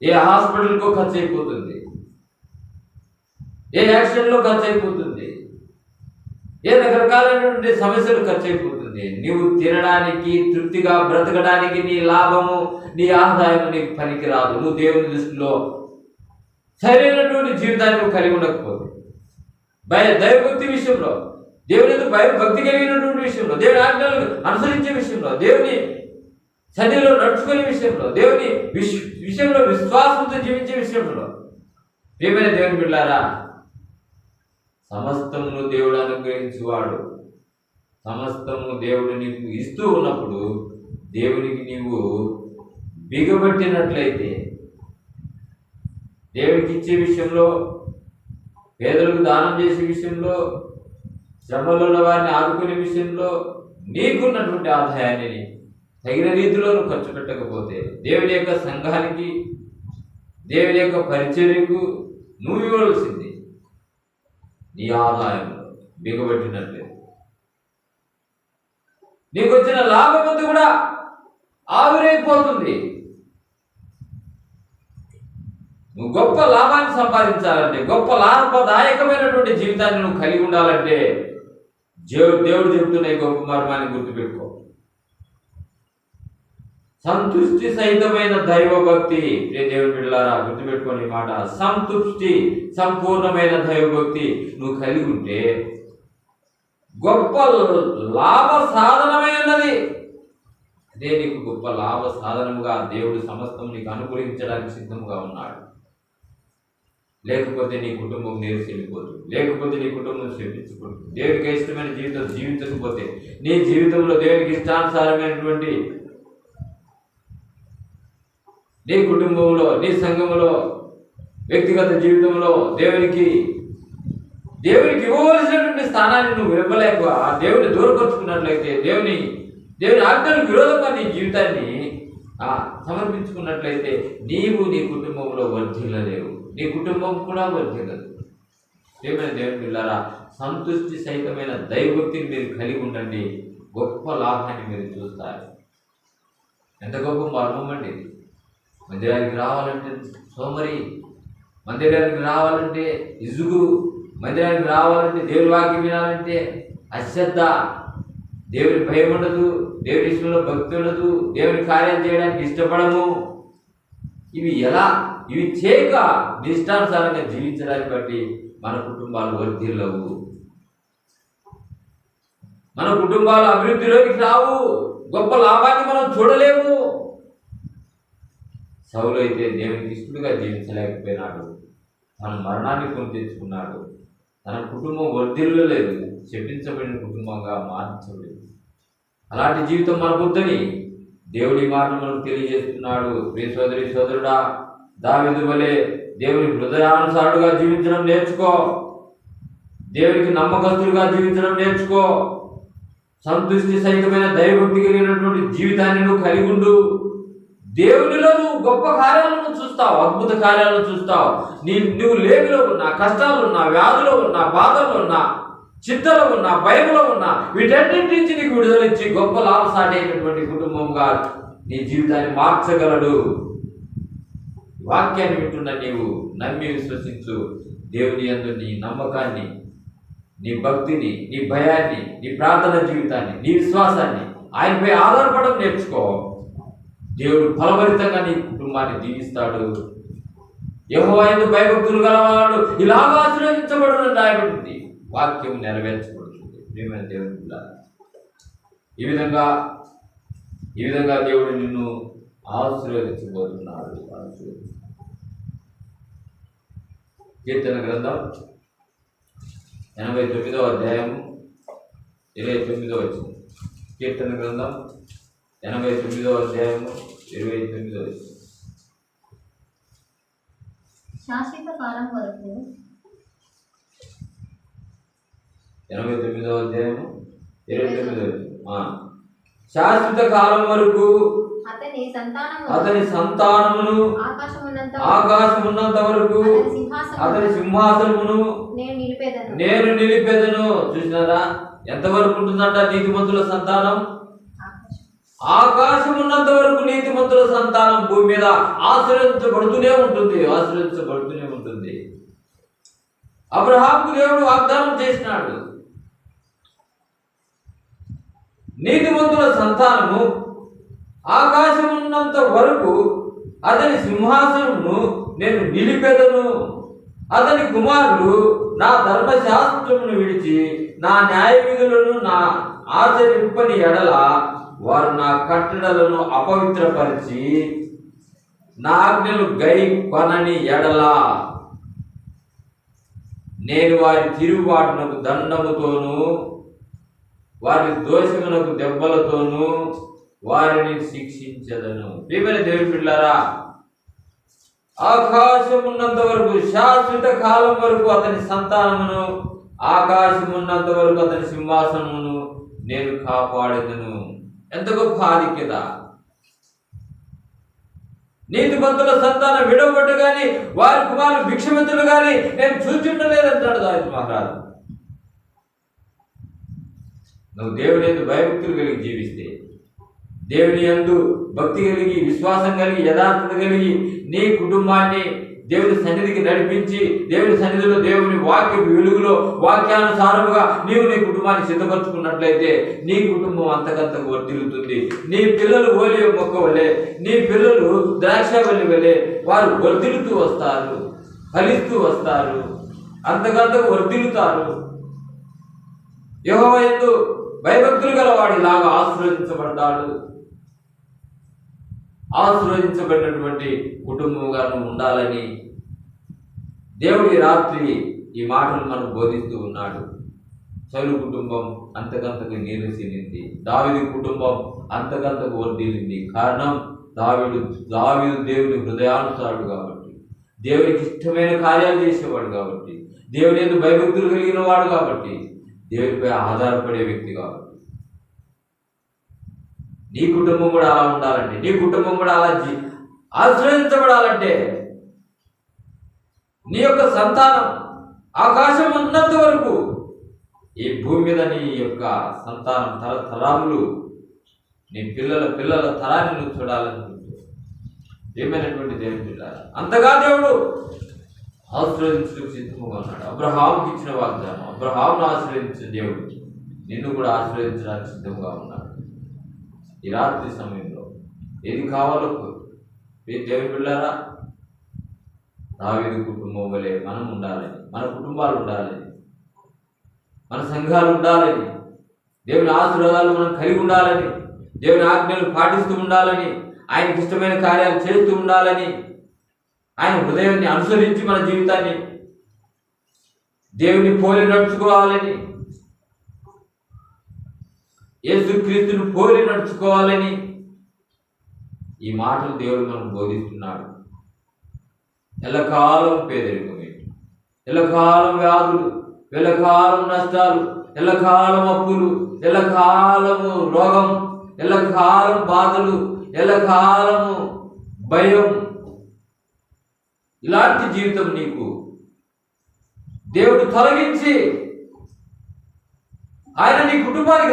ఏ హాస్పిటల్కో ఖర్చు అయిపోతుంది, ఏ యాక్సిడెంట్లో ఖర్చు అయిపోతుంది, ఏ రకరకాలైనటువంటి సమస్యలు ఖర్చు అయిపోతుంది. నీవు తినడానికి, తృప్తిగా బ్రతకడానికి నీ లాభము, నీ ఆదాయం నీకు పనికిరాదు. నువ్వు దేవుని దృష్టిలో సరైనటువంటి జీవితాన్ని నువ్వు కలిగి ఉండకపోతే, దైవభక్తి విషయంలో, దేవుని భక్తి కలిగినటువంటి విషయంలో, దేవుని ఆజ్ఞలు అనుసరించే విషయంలో, దేవుని సన్నిధిలో నడుచుకునే విషయంలో, దేవుని విషయంలో విశ్వాసంతో జీవించే విషయంలో, ప్రియమైన దేవుని బిడ్డలారా, సమస్తమును దేవుడు అనుగ్రహించువాడు. సమస్తము దేవుడు నీకు ఇస్తూ ఉన్నప్పుడు దేవునికి నీవు బిగబట్టినట్లయితే, దేవునికి ఇచ్చే విషయంలో, పేదలకు దానం చేసే విషయంలో, శ్రమలో ఉన్న వారిని ఆదుకునే విషయంలో నీకున్నటువంటి ఆదాయాన్ని తగిన రీతిలో నువ్వు ఖర్చు పెట్టకపోతే, దేవుని యొక్క సంఘానికి, దేవుని యొక్క పరిచర్యకు నువ్వు ఇవ్వవలసింది నీ ఆదాయంలో బిగబట్టినట్లే, నీకు వచ్చిన లాభం అంతా కూడా ఆవిరైపోతుంది. నువ్వు గొప్ప లాభాన్ని సంపాదించాలంటే, గొప్ప లాభదాయకమైనటువంటి జీవితాన్ని నువ్వు కలిగి ఉండాలంటే, దేవుడు చెబుతున్న ఈ గొప్ప మర్మాన్ని గుర్తుపెట్టుకో. సంతుష్టి సహితమైన దైవభక్తి. దేవుని బిడ్డలారా, గుర్తుపెట్టుకోని మాట. సంతుష్టి, సంపూర్ణమైన దైవభక్తి నువ్వు కలిగి ఉంటే గొప్ప లాభ సాధనమైనది. అదే నీకు గొప్ప లాభ సాధనముగా దేవుడు సమస్తం నీకు అనుకూలించడానికి సిద్ధముగా ఉన్నాడు. లేకపోతే నీ కుటుంబం నీరుకెళ్ళిపోతుంది, లేకపోతే నీ కుటుంబం క్షమించకూడదు. దేవునికి ఇష్టమైన జీవితం జీవించకపోతే, నీ జీవితంలో దేవునికి ఇష్టానుసారమైనటువంటి నీ కుటుంబంలో, నీ సంఘంలో, వ్యక్తిగత జీవితంలో దేవునికి ఇవ్వవలసినటువంటి స్థానాన్ని నువ్వు ఇవ్వలేక దేవుని దూరపరుచుకున్నట్లయితే, దేవుని ఆజ్ఞలకు విరోధంగా నీ జీవితాన్ని సమర్పించుకున్నట్లయితే నీవు నీ కుటుంబంలో వర్ధిల్లలేవు, నీ కుటుంబం కూడా వర్ధిల్లదు. ఏమైనా దేవుని పిల్లారా, సంతుష్టి సహితమైన దైవభక్తిని మీరు కలిగి ఉండండి. గొప్ప లాభాన్ని మీరు చూస్తారు. ఎంత గొప్ప మర్మం అండి. మందిరానికి రావాలంటే సోమరి, మందిరానికి రావాలంటే ఇసుగు, మందిరానికి రావాలంటే దేవుని వాక్యం వినాలంటే అశ్రద్ధ, దేవుని భయం ఉండదు, దేవుని విషయంలో భక్తి ఉండదు, దేవుని కార్యం చేయడానికి ఇష్టపడము. ఇవి చేయక నిష్టానుసారంగా జీవించడాన్ని బట్టి మన కుటుంబాలు వర్ధిల్లవు, మన కుటుంబాలు అభివృద్ధిలోకి రావు, గొప్ప లాభాన్ని మనం చూడలేము. సౌలు అయితే దేవునికి ఇష్టడుగా జీవించలేకపోయినాడు, తన మరణాన్ని కొని తెచ్చుకున్నాడు. తన కుటుంబం వర్ధిల్లలేదు, శపించబడిన కుటుంబంగా మార్చబడింది. అలాంటి జీవితం మనకొద్దని దేవుడి మాటలు మనకు తెలియజేస్తున్నాడు. ప్రియ సోదరి సోదరుడా, దావీదు వలె దేవుని హృదయానుసారుడుగా జీవించడం నేర్చుకో, దేవునికి నమ్మకస్తులుగా జీవించడం నేర్చుకో. సంతుష్టి సహితమైన దైవభక్తి కలిగినటువంటి జీవితాన్ని నువ్వు కలిగి ఉండు. దేవునిలో నువ్వు గొప్ప కార్యాలను చూస్తావు, అద్భుత కార్యాలను చూస్తావు. నువ్వు లేమిలో ఉన్నా, కష్టాలు ఉన్నా, వ్యాధులో ఉన్నా, బాధల్లో ఉన్నా, చింతలో ఉన్నా, భయంలో ఉన్నా, వీటన్నింటి నుంచి నీకు విడుదలిచ్చి గొప్ప లాభసాటైనటువంటి కుటుంబంగా నీ జీవితాన్ని మార్చగలడు. వాక్యాన్ని వింటున్న నీవు నమ్మి విశ్వసించు. దేవుని యందు నీ నమ్మకాన్ని, నీ భక్తిని, నీ భయాన్ని, నీ ప్రార్థన జీవితాన్ని, నీ విశ్వాసాన్ని ఆయనపై ఆధారపడడం నేర్చుకో. దేవుడు ఫలభరితంగా నీ కుటుంబాన్ని దీవిస్తాడు. యెహోవా యందు భయభక్తులు గలవాడు ఇలాగా ఆశీర్వదించబడును రాయబడింది. వాక్యం నెరవేర్చబడుతుంది. ప్రియమైన దేవుని పిల్లారా, ఈ విధంగా దేవుడు నిన్ను ఆశీర్వదించబోతున్నాడు. కీర్తన గ్రంథం 89వ అధ్యాయము 29వ వచనం. కీర్తన గ్రంథం 89వ అధ్యాయము 29వ వచనం. శాశ్వత కాలం వరకు 89వ అధ్యాయము 29వ వచనం. శాశ్వత కాలం వరకు అతని సంతానమును ఆకాశమున్నంత వరకు అతని సింహాసనమును నేను నిలిపేదను. చూసినారా ఎంతవరకు ఉంటుందంట నీతిమంతుల సంతానం? ఆకాశం ఉన్నంత వరకు నీతిమంతుల సంతానం భూమి మీద ఆశ్రయించబడుతూనే ఉంటుంది. అబ్రహాముకు దేవుడు వాగ్దానం చేసినాడు, నీతిమంతుల సంతానము ఆకాశం ఉన్నంత వరకు అతని సింహాసనమును నేను నిలిపెదను. అతని కుమారులు నా ధర్మశాస్త్రమును విడిచి నా న్యాయ విధులను నా ఆచరింపని ఎడల వారు నా కట్టడలను అపవిత్రపరిచి నా ఆజ్ఞలు గై కొనని ఎడల నేను వారి తిరుగుబాటునకు దండముతోనూ వారి దోషమునకు దెబ్బలతోనూ వారిని శిక్షించదను. ప్రియమైన దేవుని బిడ్డలారా, ఆకాశం ఉన్నంత వరకు శాశ్వత కాలం వరకు అతని సంతానమును, ఆకాశం ఉన్నంత వరకు అతని సింహాసనమును నేను కాపాడేదను. ఎంత గొప్ప ఆధిక్యత! నీతిమంతుల సంతానం విడవబడ్డ గాని వారి కుమారులు భిక్షమంతులు గాని నేను చూచుండలేదంటాడు దావీదు మహారాజు. నువ్వు దేవుని యందు భయభక్తులు కలిగి జీవిస్తే, దేవుని యందు భక్తి కలిగి, విశ్వాసం కలిగి, యథార్థత కలిగి నీ కుటుంబాన్ని దేవుని సన్నిధికి నడిపించి, దేవుని సన్నిధిలో దేవుని వాక్య వెలుగులో వాక్యానుసారముగా నీవు నీ కుటుంబాన్ని సిద్ధపరచుకున్నట్లయితే నీ కుటుంబం అంతకంతకు వర్ధిల్లుతుంది. నీ పిల్లలు ఓలియ మొక్క వలె, నీ పిల్లలు ద్రాక్షవల్లి వలె వారు వర్ధిల్లుతూ వస్తారు, ఫలిస్తూ వస్తారు, అంతకంతకు వర్ధిల్లుతారు. యెహోవా యందు భయభక్తులు గలవాడిలాగా ఆశీర్వదించబడినటువంటి కుటుంబంగా నువ్వు ఉండాలని దేవుడి రాత్రి ఈ మాటలు మనకు బోధిస్తూ ఉన్నాడు. సౌలు కుటుంబం అంతకంతకు నీరసింది, దావీదు కుటుంబం అంతకంతకు వర్ధిల్లింది. కారణం దావీదు దేవుని హృదయానుసారుడు కాబట్టి, దేవునికి ఇష్టమైన కార్యాలు చేసేవాడు కాబట్టి, దేవుని యందు భయభక్తులు కలిగిన వాడు కాబట్టి, దేవునిపై ఆధారపడే వ్యక్తి కాబట్టి. నీ కుటుంబం కూడా అలా ఉండాలంటే, నీ కుటుంబం కూడా అలా ఆశ్రయించబడాలంటే నీ యొక్క సంతానం ఆకాశం ఉన్నంత వరకు ఈ భూమి మీద నీ యొక్క సంతానం తరతరాలు నీ పిల్లల తరాన్ని నువ్వు చూడాలనుకుంటే ఏమైనటువంటి దేవుని పిల్లారా, అంతగా దేవుడు ఆశీర్వదించడానికి సిద్ధంగా ఉన్నాడు. అబ్రహాముకి ఇచ్చిన వాగ్దానం, అబ్రహామును ఆశీర్వదించిన దేవుడు నిన్ను కూడా ఆశీర్వదించడానికి సిద్ధంగా ఉన్నాడు. ఈ రాత్రి సమయంలో ఏది కావాలో దేవుని పిల్లారా, దావీదు కుటుంబం వలె మనం ఉండాలని, మన కుటుంబాలు ఉండాలని, మన సంఘాలు ఉండాలని, దేవుని ఆశీర్వాదాలు మనం కలిగి ఉండాలని, దేవుని ఆజ్ఞలు పాటిస్తూ ఉండాలని, ఆయనకి ఇష్టమైన కార్యాలు చేస్తూ ఉండాలని, ఆయన హృదయాన్ని అనుసరించి మన జీవితాన్ని దేవుని పోలి నడుచుకోవాలని, యేసుక్రీస్తును పోలి నడుచుకోవాలని ఈ మాటలు దేవుడు మనకు బోధిస్తున్నాడు. ఎల్లకాలం పేదరికమే, ఎల్లకాలం వ్యాధులు, ఎల్లకాలం నష్టాలు, ఎల్లకాలం అప్పులు, ఎల్లకాలము రోగం, ఎల్లకాలం బాధలు, ఎల్లకాలము భయం, ఇలాంటి జీవితం నీకు దేవుడు తొలగించి ఆయన నీ కుటుంబానికి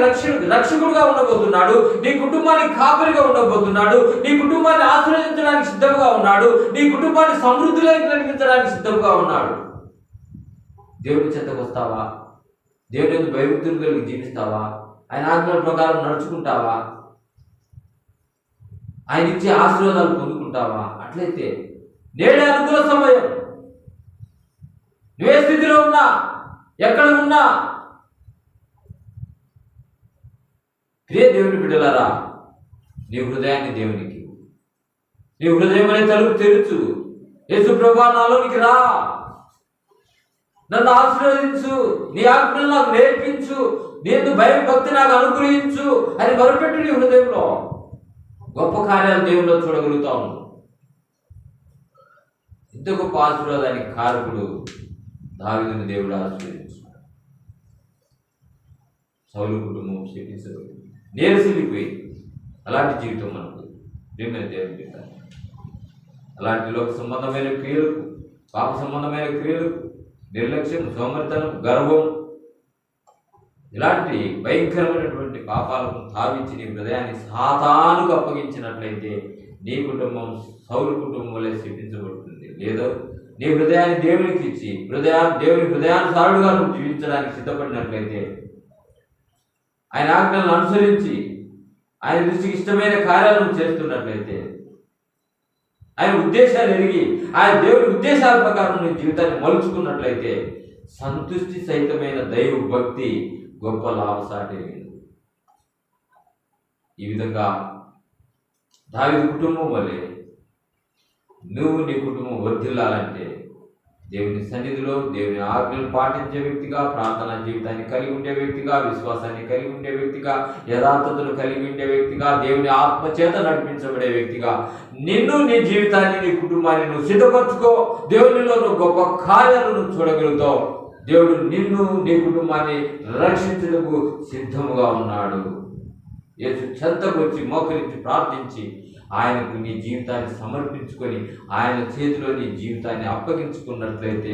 రక్షకుడుగా ఉండబోతున్నాడు, నీ కుటుంబానికి కాపరిగా ఉండబోతున్నాడు, నీ కుటుంబాన్ని ఆశీర్వదించడానికి సిద్ధంగా ఉన్నాడు, నీ కుటుంబాన్ని సమృద్ధిలోకి నడిపించడానికి సిద్ధంగా ఉన్నాడు. దేవుని చెంతకు వస్తావా? దేవుని భయభక్తులు కలిగి జీవిస్తావా? ఆయన ఆజ్ఞల ప్రకారం నడుచుకుంటావా? ఆయన ఇచ్చే ఆశీర్వాదాలు పొందుకుంటావా? అట్లయితే నేడే అనుకూల సమయం. నువ్వే స్థితిలో ఉన్నా, ఎక్కడ ఉన్నా, ప్రియ దేవుని బిడ్డలారా, నీ హృదయాన్ని దేవునికి, నీ హృదయం అనే తలుపు తెరుచు. యేసు ప్రభువా నాలోనికి రా, నన్ను ఆశీర్వదించు, నీ ఆజ్ఞలు నాకు నేర్పించు, నేను భయం భక్తి నాకు అనుగ్రహించు అని మొరపెట్టు. నీ హృదయంలో గొప్ప కార్యాలు దేవుల్లో చూడగలుగుతాము. ఇంత గొప్ప ఆశీర్వాదానికి కారకుడు దావీదుని దేవుడు ఆశీర్వదించున్నాడు. సౌలు కుటుంబం శపించబడింది, నేరసిల్లిపోయింది. అలాంటి జీవితం మనకు ప్రియమైన దేవుని బిడ్డ, అలాంటి లోక సంబంధమైన క్రియలకు, పాప సంబంధమైన క్రియలకు, నిర్లక్ష్యం, సోమరితనం, గర్వం, ఇలాంటి భయంకరమైనటువంటి పాపాలకు తావించి నీ హృదయాన్ని సాతానుకు అప్పగించినట్లయితే నీ కుటుంబం సౌలు కుటుంబం వలె శపించబడుతుంది. లేదా నీ హృదయాన్ని దేవునికి ఇచ్చి దేవుని హృదయానుసారుడుగా నువ్వు జీవించడానికి సిద్ధపడినట్లయితే, ఆయన ఆజ్ఞలను అనుసరించి ఆయన దృష్టికి ఇష్టమైన కార్యాలను చేస్తున్నట్లయితే, ఆయన ఉద్దేశాలు ఎరిగి ఆయన దేవుని ఉద్దేశాల ప్రకారం నీ జీవితాన్ని మలుచుకున్నట్లయితే సంతుష్టి సహితమైన దైవ భక్తి గొప్ప లాభసాటి. ఈ విధంగా దావీదు కుటుంబం వల్లే నువ్వు నీ కుటుంబం వర్ధిల్లాలంటే దేవుని సన్నిధిలో దేవుని ఆజ్ఞలు పాటించే వ్యక్తిగా, ప్రార్థనా జీవితాన్ని కలిగి ఉండే వ్యక్తిగా, విశ్వాసాన్ని కలిగి ఉండే వ్యక్తిగా, యథార్థతను కలిగి ఉండే వ్యక్తిగా, దేవుని ఆత్మచేత నడిపించబడే వ్యక్తిగా నిన్ను, నీ జీవితాన్ని, నీ కుటుంబాన్ని నువ్వు సిద్ధపరచుకో. దేవునిలో నువ్వు గొప్ప కార్యాలను నువ్వు చూడగలుగుతావు. దేవుడు నిన్ను, నీ కుటుంబాన్ని రక్షించుటకు సిద్ధముగా ఉన్నాడు. యేసు చెంతకు వచ్చి మోకరించి ప్రార్థించి ఆయనకు నీ జీవితాన్ని సమర్పించుకొని ఆయన చేతిలో నీ జీవితాన్ని అప్పగించుకున్నట్లయితే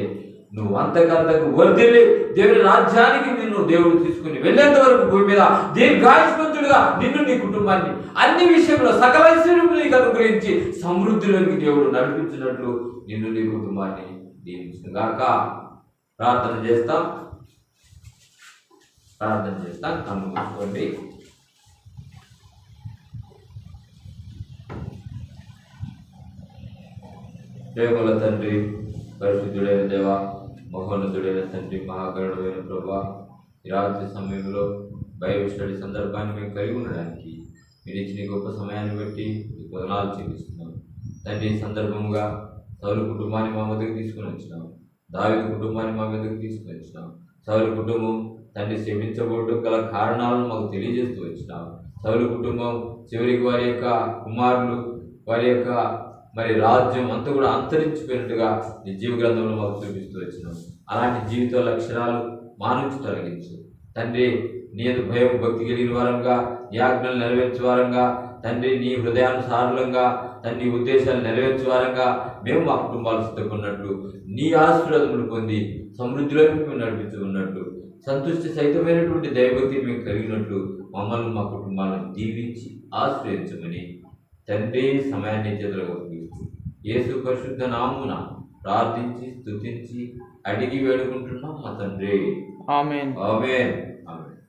నువ్వు అంతకంతకు వర్ధిల్లి దేవుని రాజ్యానికి నిన్ను దేవుడు తీసుకుని వెళ్ళేంత వరకు భూమి మీద దీర్ఘాయుష్మంతుడిగా నిన్ను, నీ కుటుంబాన్ని అన్ని విషయంలో సకల ఐశ్వర్యములు నీకు అనుగ్రహించి సమృద్ధిలోనికి దేవుడు నడిపించినట్లు నిన్ను, నీ కుటుంబాన్ని దీవించుగాక. ప్రార్థన చేస్తాం. కన్ను మూసుకోండి. ప్రేమల తండ్రి, పరిశుద్ధుడైన దేవ, మహోన్నతుడైన తండ్రి, మహాగరుడైన ప్రభువా, ఈ రాత్రి సమయంలో బైబిల్ స్టడీ సందర్భాన్ని మేము కలిగి ఉండడానికి మీరు ఇచ్చిన గొప్ప సమయాన్ని బట్టి మీకు వందనాలు చెల్లిస్తున్నాం తండ్రి. ఈ సందర్భంగా సౌలు కుటుంబాన్ని మా వద్దకు తీసుకుని వచ్చినాం, దావీదు కుటుంబాన్ని మా వద్దకు తీసుకుని వచ్చినాం. సౌలు కుటుంబం తండ్రి శపించబోవడం గల కారణాలను మాకు తెలియజేస్తూ వచ్చినాం. సౌలు కుటుంబం చివరికి వారి యొక్క కుమారులు, వారి యొక్క రాజ్యం అంతా కూడా అంతరించిపోయినట్టుగా నీ జీవ గ్రంథంలో మాకు చూపిస్తూ వచ్చినాం. అలాంటి జీవిత లక్షణాలు మా నుంచి తొలగించు తండ్రి. నీ భయం భక్తి కలిగిన వారంగా, నీ ఆజ్ఞలు నెరవేర్చే వారంగా తండ్రి, నీ హృదయానుసారులంగా తండ్రి ఉద్దేశాలు నెరవేర్చే వారంగా మేము మా కుటుంబాలు సిద్ధపడినట్లు, నీ ఆశీర్వాదములు పొంది సమృద్ధిలోకి మేము నడిపించుకున్నట్లు, సంతుష్టి సహితమైనటువంటి దైవభక్తి మేము కలిగినట్లు మమ్మల్ని, మా కుటుంబాలను దీవించి ఆశ్రయించమని తండ్రి సమయాన్ని చేతులకు అప్పగిస్తూ యేసు పరిశుద్ధ నామమున ప్రార్థించి స్తుతించి అడిగి వేడుకుంటున్నాం మా తండ్రి. ఆమేన్. ఆమేన్. ఆమేన్.